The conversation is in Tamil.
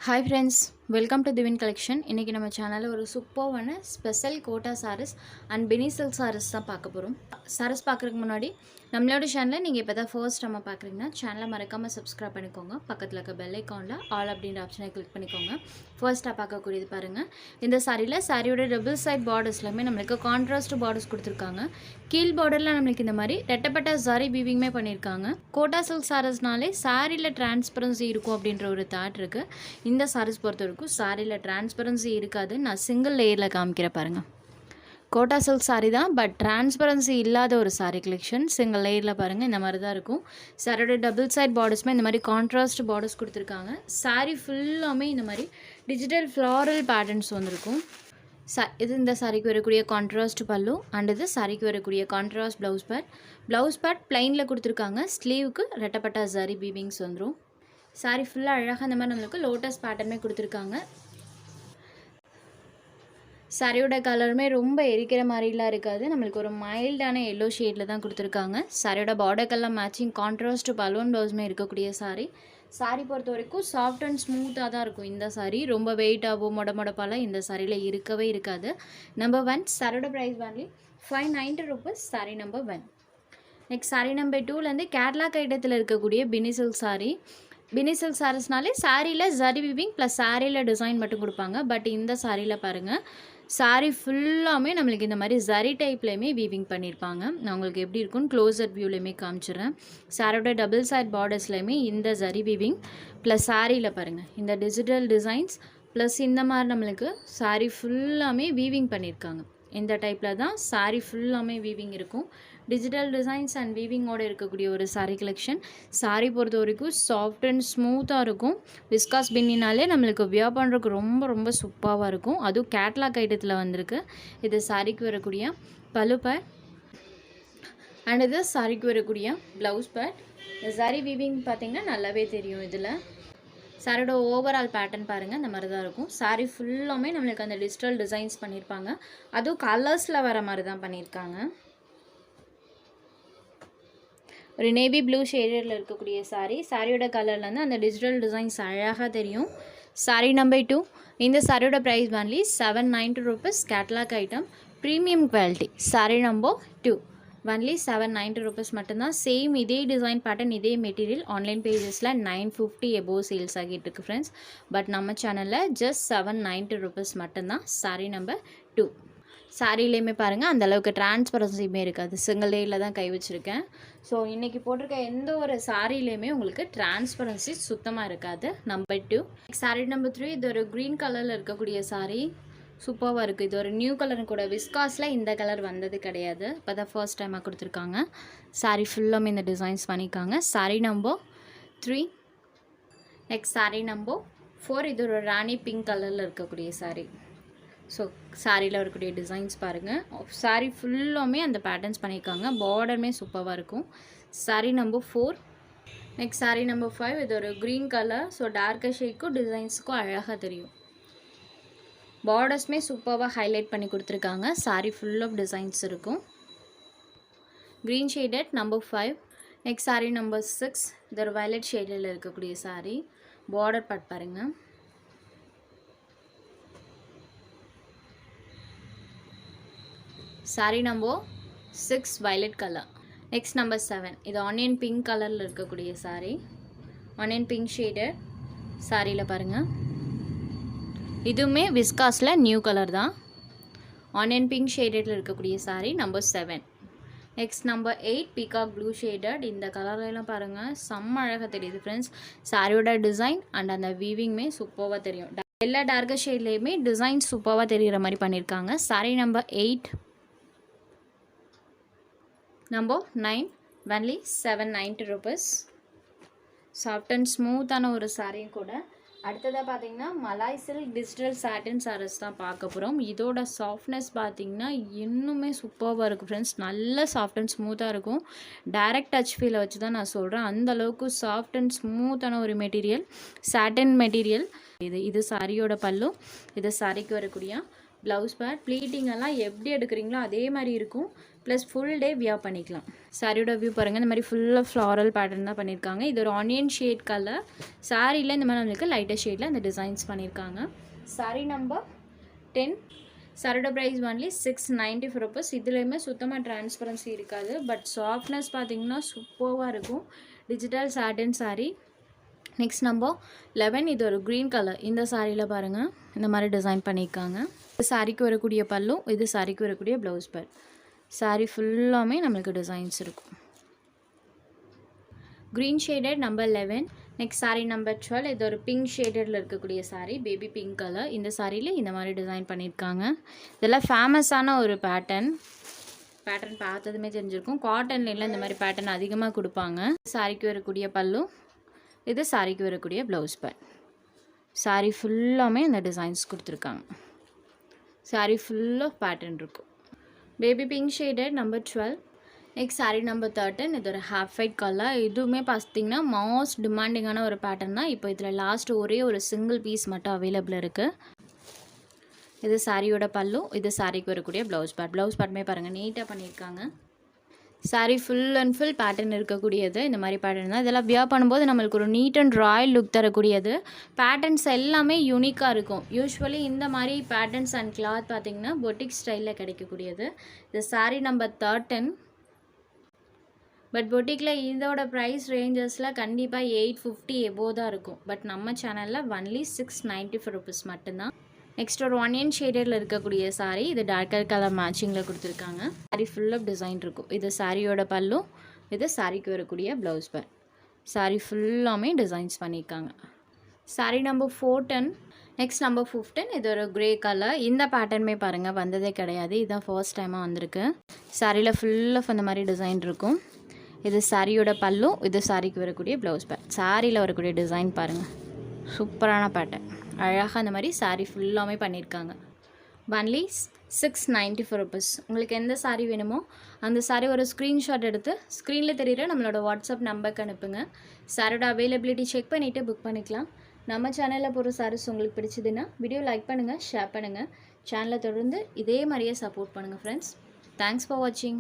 Hi friends, welcome to Divin Collection. இன்னைக்கு நம்ம சேனல்ல ஒரு சூப்பரான special Kota sarees and beanie silk sarees தான் பார்க்க போறோம். sarees பார்க்கறதுக்கு முன்னாடி நம்மளோட சேனலை நீங்க இப்பதான் ஃபர்ஸ்ட் டைம் பார்க்கறீங்கன்னா சேனலை மறக்காம subscribe பண்ணிக்கோங்க. பக்கத்துல இருக்க bell iconல all அப்படிங்கற ஆப்ஷனை கிளிக் பண்ணிக்கோங்க. ஃபர்ஸ்டா பார்க்க கூடியது பாருங்க. இந்த சாரில சாரியோட டபுள் சைடு பார்டர்ஸ்லமே நமக்கு கான்ட்ராஸ்ட் பார்டர்ஸ் கொடுத்திருக்காங்க. கீழ் பார்டர்ல நமக்கு இந்த மாதிரி ரெட்டப்பட்ட சாரி வீவிங்மே பண்ணிருக்காங்க. கோட்டா சில்க் சாரீஸ்னாலே சாரில டிரான்ஸ்பரன்சி இருக்கும் அப்படின்ற ஒரு தாட் இருக்கு. இந்த சாரீஸ் பொறுத்தவரைக்கும் சாரியில் டிரான்ஸ்பரன்சி இருக்காது. நான் சிங்கிள் லேயரில் காமிக்கிற பாருங்கள். கோட்டா சில்க் சாரி தான், பட் டிரான்ஸ்பரன்சி இல்லாத ஒரு சாரி கலெக்ஷன். சிங்கிள் லேயரில் பாருங்கள், இந்த மாதிரி தான் இருக்கும். சாரியோட டபுள் சைட் பார்டர்ஸ்மே இந்த மாதிரி கான்ட்ராஸ்ட் பார்டர்ஸ் கொடுத்துருக்காங்க. சாரி ஃபுல்லாமே இந்த மாதிரி டிஜிட்டல் ஃப்ளாரல் பேட்டர்ன்ஸ் வந்திருக்கும். இது இந்த சாரிக்கு வரக்கூடிய கான்ட்ராஸ்ட் பல்லு அண்ட் இது சாரிக்கு வரக்கூடிய கான்ட்ராஸ்ட் ப்ளவுஸ் பேட் பிளைனில் கொடுத்துருக்காங்க. ஸ்லீவுக்கு ரெட்டப்பட்ட சாரி வீவிங்ஸ் வந்துடும். சாரி ஃபுல்லாக அழகாக அந்த மாதிரி நம்மளுக்கு லோட்டஸ் பேட்டர்மே கொடுத்துருக்காங்க. சாரியோட கலருமே ரொம்ப எரிக்கிற மாதிரிலாம் இருக்காது. நம்மளுக்கு ஒரு மைல்டான எல்லோ ஷேடில் தான் கொடுத்துருக்காங்க. சாரியோட border colour matching contrast balloon ப்ளவுஸுமே இருக்கக்கூடிய சாரி பொறுத்த வரைக்கும் சாஃப்ட் அண்ட் ஸ்மூத்தாக தான் இருக்கும். இந்த சாரி ரொம்ப வெயிட்டாகவோ மொடமொடப்பாலாம் இந்த சாரியில் இருக்கவே இருக்காது. நம்பர் 1 சாரியோட price only 590 rupees. Sari number 1. Next sari number 2லேருந்து கேட்லாக் ஐட்டத்தில் இருக்கக்கூடிய பினி சில்க் சாரி. பினி சில்க் சாரீஸ்னாலே சாரியில் ஜரி வீவிங் ப்ளஸ் சாரியில் டிசைன் மட்டும் கொடுப்பாங்க. பட் இந்த சாரியில் பாருங்கள், சாரி ஃபுல்லாமே நம்மளுக்கு இந்த மாதிரி ஜரி டைப்லேயுமே வீவிங் பண்ணியிருப்பாங்க. நான் உங்களுக்கு எப்படி இருக்குன்னு க்ளோஸர் வியூலேயுமே காமிச்சிடுறேன். சாரியோட டபுள் சைட் பார்டர்ஸ்லையுமே இந்த ஜரி வீவிங் ப்ளஸ் சாரியில் பாருங்கள் இந்த டிஜிட்டல் டிசைன்ஸ் ப்ளஸ் இந்த மாதிரி நம்மளுக்கு சாரி ஃபுல்லாமே வீவிங் பண்ணியிருக்காங்க. இந்த டைப்பில் தான் சாரி ஃபுல்லாமே வீவிங் இருக்கும். டிஜிட்டல் டிசைன்ஸ் அண்ட் வீவிங்கோடு இருக்கக்கூடிய ஒரு சாரீ கலெக்ஷன். சாரீ பொறுத்த வரைக்கும் சாஃப்ட் அண்ட் ஸ்மூத்தாக இருக்கும். விஸ்காஸ் பின்னினாலே நம்மளுக்கு வியர் பண்ணுறதுக்கு ரொம்ப ரொம்ப சூப்பராக இருக்கும். அதுவும் கேட்லாக் ஐட்டத்தில் வந்திருக்கு. இது சாரிக்கு வரக்கூடிய பல்லு பேட் அண்ட் இது சாரிக்கு வரக்கூடிய ப்ளவுஸ் பேட். இந்த சாரீ வீவிங் பார்த்திங்கன்னா நல்லாவே தெரியும். இதில் சாரியோட ஓவரால் பேட்டர்ன் பாருங்கள், இந்த மாதிரி தான் இருக்கும். சாரீ ஃபுல்லாமே நம்மளுக்கு அந்த டிஜிட்டல் டிசைன்ஸ் பண்ணியிருப்பாங்க. அதுவும் கலர்ஸில் வர மாதிரி தான் பண்ணியிருக்காங்க. ஒரு நேவி ப்ளூ ஷேடரில் இருக்கக்கூடிய சாரியோட கலர்லேருந்து அந்த டிஜிட்டல் டிசைன்ஸ் அழகாக தெரியும். Saree number 2. இந்த சாரியோட price only 790 rupees. Catalogue item, premium quality. Saree number 2 only 790 rupees மட்டும்தான். சேம் இதே டிசைன் பேட்டர்ன் இதே மெட்டீரியல் ஆன்லைன் பேஜஸில் 950 எபோவ் சேல்ஸ் ஆகிட்டு இருக்கு ஃப்ரெண்ட்ஸ். பட் நம்ம சேனலில் ஜஸ்ட் 790 rupees மட்டும்தான். Saree number 2. சாரிலையுமே பாருங்கள் அந்தளவுக்கு டிரான்ஸ்பரன்சியுமே இருக்காது. சிங்கிள் லேயரில் தான் கை வச்சுருக்கேன். ஸோ இன்றைக்கி போட்டிருக்க எந்த ஒரு சாரிலையுமே உங்களுக்கு டிரான்ஸ்பரன்சி சுத்தமாக இருக்காது. நம்பர் 2. Sorry number 3. இது ஒரு க்ரீன் கலரில் இருக்கக்கூடிய சாரி. சூப்பராக இருக்குது. இது ஒரு நியூ கலர் கூட. விஸ்காஸில் இந்த கலர் வந்தது கிடையாது. இப்போ தான் ஃபர்ஸ்ட் டைமாக கொடுத்துருக்காங்க. சாரி ஃபுல்லாமே இந்த டிசைன்ஸ் பண்ணியிருக்காங்க. Sari number 3. Next sari number 4. இது ஒரு ராணி பிங்க் கலரில் இருக்கக்கூடிய சாரி. ஸோ சாரியில் வரக்கூடிய டிசைன்ஸ் பாருங்கள். சாரி ஃபுல்லாமே அந்த பேட்டர்ன்ஸ் பண்ணியிருக்காங்க. பார்டருமே சூப்பராக இருக்கும். Sorry number 4. Next sari number 5. இது ஒரு க்ரீன் கலர். ஸோ டார்க்கர் ஷேட்க்கும் டிசைன்ஸுக்கும் அழகாக தெரியும். பார்டர்ஸ்மே சூப்பராக ஹைலைட் பண்ணி கொடுத்துருக்காங்க. சாரி ஃபுல் ஆஃப் டிசைன்ஸ் இருக்கும். Green shaded number 5. Next sari number 6. இது ஒரு வயலட் ஷேடில் இருக்கக்கூடிய சாரி. பார்டர் பார்ட் பாருங்கள். Sorry number 6 violet colour. Next number 7. இது ஆனியன் பிங்க் கலரில் இருக்கக்கூடிய சாரி. ஆனியன் பிங்க் ஷேடட் சாரியில் பாருங்கள். இதுவுமே விஸ்காஸில் நியூ கலர் தான். ஆனியன் பிங்க் ஷேடடில் இருக்கக்கூடிய sorry number 7. Next number 8. Peacock blue shaded. இந்த கலர்லாம் பாருங்கள், செம்ம அழகாக தெரியுது ஃப்ரெண்ட்ஸ். சாரியோட டிசைன் அண்ட் அந்த வீவிங்குமே சூப்பராக தெரியும். எல்லா டார்க்கர் ஷேட்லேயுமே டிசைன் சூப்பராக தெரிகிற மாதிரி பண்ணியிருக்காங்க. Sari number 8. Number 9. Only 790 rupees. Soft and ஸ்மூத்தான ஒரு சாரியும் கூட. அடுத்ததாக பார்த்தீங்கன்னா malai silk digital satin saris தான் பார்க்க போகிறோம். இதோட சாஃப்ட்னஸ் பார்த்தீங்கன்னா இன்னுமே சூப்பராக இருக்கும் ஃப்ரெண்ட்ஸ். நல்ல சாஃப்ட் அண்ட் ஸ்மூத்தாக இருக்கும். டைரக்ட் டச் ஃபீலை வச்சு தான் நான் சொல்கிறேன். அந்தளவுக்கு சாஃப்ட் அண்ட் ஸ்மூத்தான ஒரு மெட்டீரியல், சாட்டின் மெட்டீரியல். இது சாரியோட பல்லு. இது சாரிக்கு வரக்கூடிய ப்ளவுஸ் பேட் ப்ளீட்டிங் எல்லாம் எப்படி எடுக்கிறீங்களோ அதே மாதிரி இருக்கும். ப்ளஸ் ஃபுல் டே வியர் பண்ணிக்கலாம். சாரியோட வியூ பாருங்கள். இந்த மாதிரி ஃபுல்லாக ஃப்ளாரல் பேட்டர்ன் தான் பண்ணியிருக்காங்க. இது ஒரு ஆனியன் ஷேட் கலர். சாரியில் இந்த மாதிரி நம்மளுக்கு லைட்டர் ஷேடில் இந்த டிசைன்ஸ் பண்ணியிருக்காங்க. சாரி நம்பர் 10. சாரியோட ப்ரைஸ் ஒன்லி 694 ருபீஸ். இதுலேயுமே சுத்தமாக டிரான்ஸ்பரன்சி இருக்காது. பட் சாஃப்ட்னஸ் பார்த்திங்கன்னா சூப்பராக இருக்கும். Digital satin saree. Next number 11. இது ஒரு க்ரீன் கலர். இந்த சாரியில் பாருங்கள் இந்த மாதிரி டிசைன் பண்ணியிருக்காங்க. இது சாரிக்கு வரக்கூடிய பல்லு, இது சாரிக்கு வரக்கூடிய ப்ளவுஸ் பேட். சாரி ஃபுல்லாமே நம்மளுக்கு டிசைன்ஸ் இருக்கும். Green shaded number 11. Next sari number 12. இது ஒரு பிங்க் ஷேடடில் இருக்கக்கூடிய சாரீ, பேபி பிங்க் கலர். இந்த சாரியில் இந்த மாதிரி டிசைன் பண்ணியிருக்காங்க. இதெல்லாம் ஃபேமஸான ஒரு பேட்டர்ன் பார்த்ததுமே தெரிஞ்சிருக்கும். காட்டன்ல இந்த மாதிரி பேட்டர்ன் அதிகமாக கொடுப்பாங்க. சாரிக்கு வரக்கூடிய பல்லு, இது சாரிக்கு வரக்கூடிய ப்ளவுஸ் பேட். சாரி ஃபுல்லாமே இந்த டிசைன்ஸ் கொடுத்துருக்காங்க. சாரி ஃபுல்லாக பேட்டர்ன் இருக்கும். Baby pink shaded number 12. Next sari number 13. இது ஒரு ஹாஃப் ஒயிட் கலர். இதுவுமே பார்த்திங்கன்னா மோஸ்ட் டிமாண்டிங்கான ஒரு பேட்டர்ன் தான். இப்போ இதில் லாஸ்ட் ஒரே ஒரு சிங்கிள் பீஸ் மட்டும் அவைலபிள் இருக்குது. இது சாரியோட பல்லு, இது சாரிக்கு வரக்கூடிய ப்ளவுஸ் பேட். ப்ளவுஸ் பேட்டுமே பாருங்கள் நீட்டாக பண்ணியிருக்காங்க. Sari full and full pattern இருக்கக்கூடியது. இந்த மாதிரி பேட்டர்ன் தான். இதெல்லாம் வியர் பண்ணும்போது நம்மளுக்கு ஒரு நீட் அண்ட் ராயல் லுக் தரக்கூடியது. பேட்டர்ன்ஸ் எல்லாமே யூனிக்காக இருக்கும். யூஸ்வலி இந்த மாதிரி பேட்டர்ன்ஸ் அண்ட் கிளாத் பார்த்திங்கன்னா பொட்டிக் ஸ்டைலில் கிடைக்கக்கூடியது. இது சாரீ நம்பர் 13. பட் பொட்டிக்கில் இதோட ப்ரைஸ் ரேஞ்சஸில் கண்டிப்பாக 850 எபோவ் தான் இருக்கும். பட் நம்ம சேனலில் ஒன்லி 694 ருபீஸ் மட்டும்தான். நெக்ஸ்ட் ஒரு ஆனியன் ஷேடடில் இருக்கக்கூடிய சாரீ. இது டார்க்கர் கலர் மேட்சிங்கில் கொடுத்துருக்காங்க. சாரீ ஃபுல் ஆஃப் டிசைன் இருக்கும். இது சாரியோட பல்லு, இது சாரிக்கு வரக்கூடிய ப்ளவுஸ் பேட். சாரீ ஃபுல்லாமே டிசைன்ஸ் பண்ணியிருக்காங்க. சாரீ நம்பர் 14. Next number 15. இது ஒரு க்ரே கலர். இந்த பேட்டர்னுமே பாருங்கள் வந்ததே கிடையாது. இதுதான் ஃபர்ஸ்ட் டைமாக வந்திருக்கு. சாரியில் ஃபுல் ஆஃப் அந்த மாதிரி டிசைன் இருக்கும். இது சாரியோட பல்லு, இது சாரிக்கு வரக்கூடிய ப்ளவுஸ் பேட். சாரியில் வரக்கூடிய டிசைன் பாருங்கள், சூப்பரான பேட்டர்ன். அழகாக அந்த மாதிரி சாரீ ஃபுல்லாமே பண்ணியிருக்காங்க. Only 694 rupees. உங்களுக்கு எந்த சாரீ வேணுமோ அந்த சாரீ ஒரு ஸ்க்ரீன்ஷாட் எடுத்து ஸ்க்ரீனில் தெரியுற நம்மளோட வாட்ஸ்அப் நம்பருக்கு அனுப்புங்க. சாரோட அவைலபிலிட்டி செக் பண்ணிவிட்டு புக் பண்ணிக்கலாம். நம்ம சேனலில் போகிற சாரீஸ் உங்களுக்கு பிடிச்சதுன்னா வீடியோ லைக் பண்ணுங்கள், ஷேர் பண்ணுங்கள். சேனலை தொடர்ந்து இதே மாதிரியே சப்போர்ட் பண்ணுங்கள் ஃப்ரெண்ட்ஸ். தேங்க்ஸ் ஃபார் வாட்சிங்.